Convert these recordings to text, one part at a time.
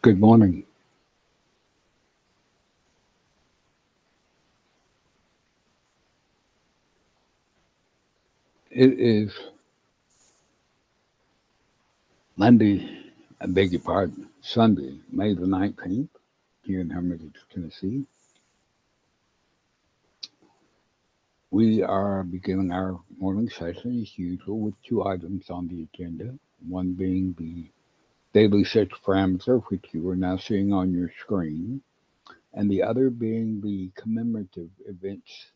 Good morning. It is Monday, I beg your pardon, Sunday, May the 19th, here in Hermitage, Tennessee. We are beginning our morning session as usual with two items on the agenda, one being the daily search parameter, which you are now seeing on your screen, and the other being the commemorative events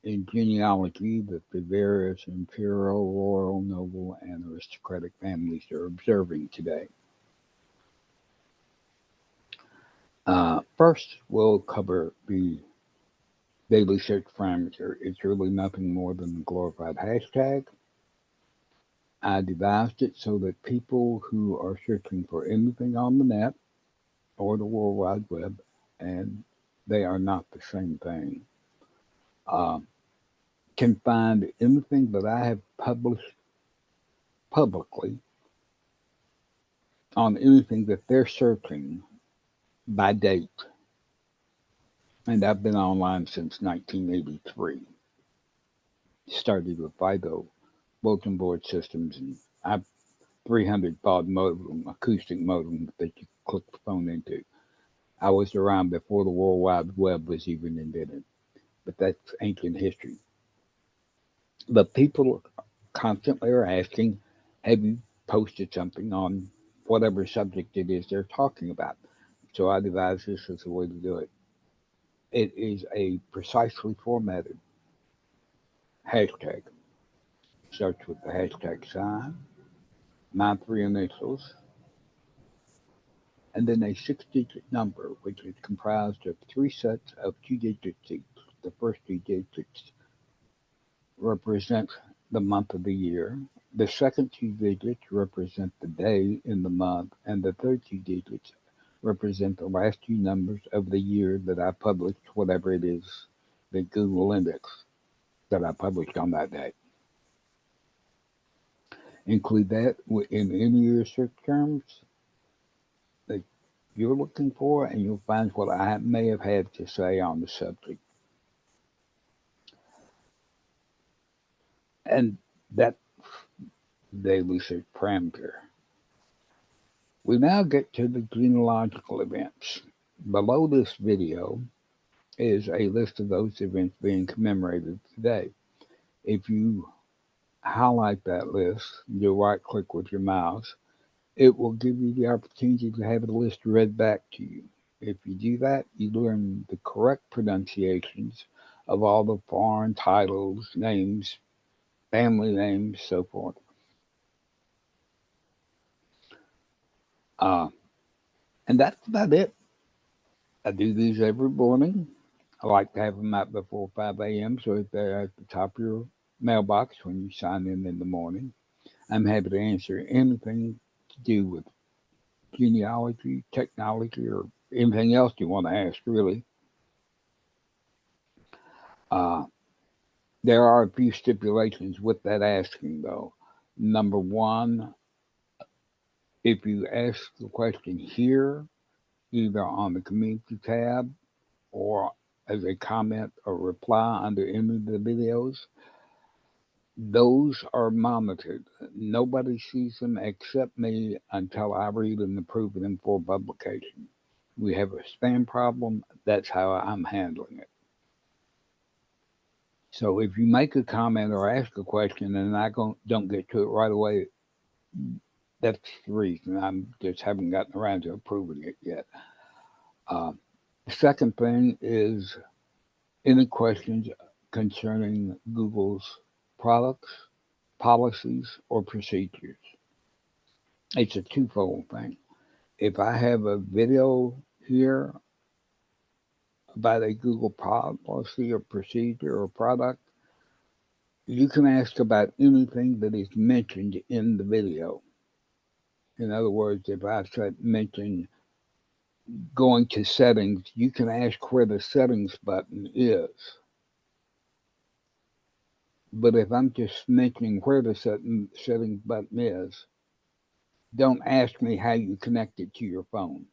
in genealogy that the various imperial, royal, noble, and aristocratic families are observing today. First, we'll cover the daily search parameter. It's really nothing more than a glorified hashtag. I devised it so that people who are searching for anything on the net or the World Wide Web, and they are not the same thing, uh, can find anything that I have published publicly on anything that they're searching by date. And I've been online since 1983. Started with FIDO bulletin board systems, and I 300 baud modem, acoustic modem that you click the phone into. I was around before the World Wide Web was even invented, but that's ancient history. But people constantly are asking, have you posted something on whatever subject it is they're talking about? So I devised this as a way to do it. It is a precisely formatted hashtag. Starts with the hashtag sign, my three initials, and then a six-digit number, which is comprised of three sets of two-digit each. The first two digits represent the month of the year. The second two digits represent the day in the month, and the third two digits represent the last two numbers of the year that I published, whatever it is, the Google index that I published on that day. Include that in any of your search terms that you're looking for, and you'll find what I may have had to say on the subject. And that daily search parameter. We now get to the genealogical events. Below this video is a list of those events being commemorated today. If you highlight that list, you right click with your mouse, it will give you the opportunity to have the list read back to you. If you do that, you learn the correct pronunciations of all the foreign titles, names, family names, so forth. Uh, and that's about it. I do these every morning. I like to have them out before 5 a.m. so that they're at the top of your mailbox when you sign in the morning. I'm happy to answer anything to do with genealogy, technology, or anything else you want to ask, really. Uh, there are a few stipulations with that asking, though. Number one, if you ask the question here, either on the community tab or as a comment or reply under any of the videos, those are monitored. Nobody sees them except me until I read and approve them for publication. We have a spam problem. That's how I'm handling it. So if you make a comment or ask a question and I don't get to it right away, that's the reason. I just haven't gotten around to approving it yet. Uh, the second thing is any questions concerning Google's products, policies, or procedures. It's a twofold thing. If I have a video here about a Google policy or procedure or product, you can ask about anything that is mentioned in the video. In other words, if I said mention going to settings, you can ask where the settings button is. But if I'm just mentioning where the settings button is, Don't ask me how you connect it to your phone.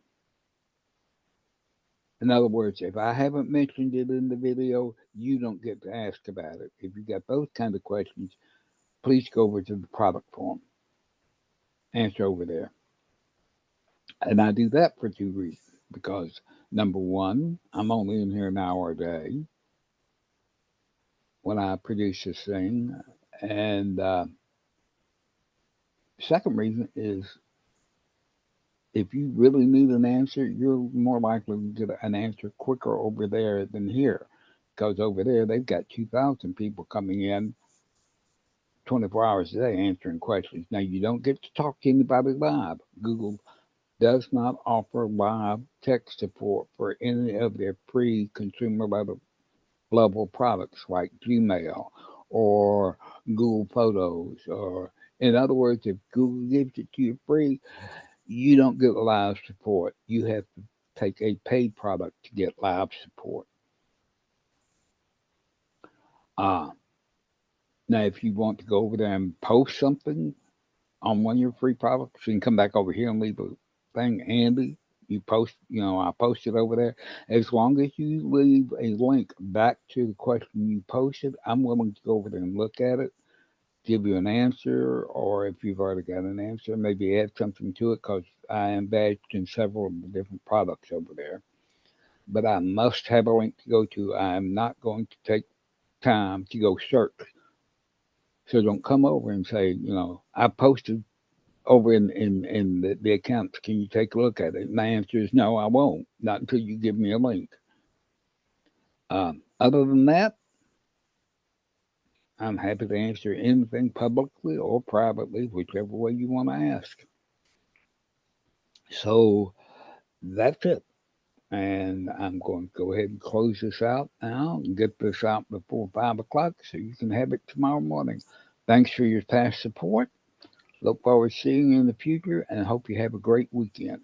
In other words, if I haven't mentioned it in the video, you don't get to ask about it. If you got those kind of questions, please go over to the product form. Answer over there. And I do that for two reasons. Because number one, I'm only in here an hour a day when I produce this thing. And second reason is if you really need an answer, you're more likely to get an answer quicker over there than here. Because over there, they've got 2,000 people coming in 24 hours a day answering questions. Now, you don't get to talk to anybody live. Google does not offer live tech support for any of their free consumer level products like Gmail or Google Photos. Or, in other words, if Google gives it to you free, you don't get live support. You have to take a paid product to get live support. Uh, Now, if you want to go over there and post something on one of your free products, you can come back over here and leave a thing handy. You post, I post it over there. As long as you leave a link back to the question you posted, I'm willing to go over there and look at it, give you an answer, or if you've already got an answer, maybe add something to it because I am badged in several of the different products over there. But I must have a link to go to. I am not going to take time to go search. So don't come over and say, I posted over in the accounts. Can you take a look at it? My answer is no, I won't. Not until you give me a link. Other than that, I'm happy to answer anything publicly or privately, whichever way you want to ask. So that's it. And I'm going to go ahead and close this out now and get this out before 5 o'clock so you can have it tomorrow morning. Thanks for your past support. Look forward to seeing you in the future and hope you have a great weekend.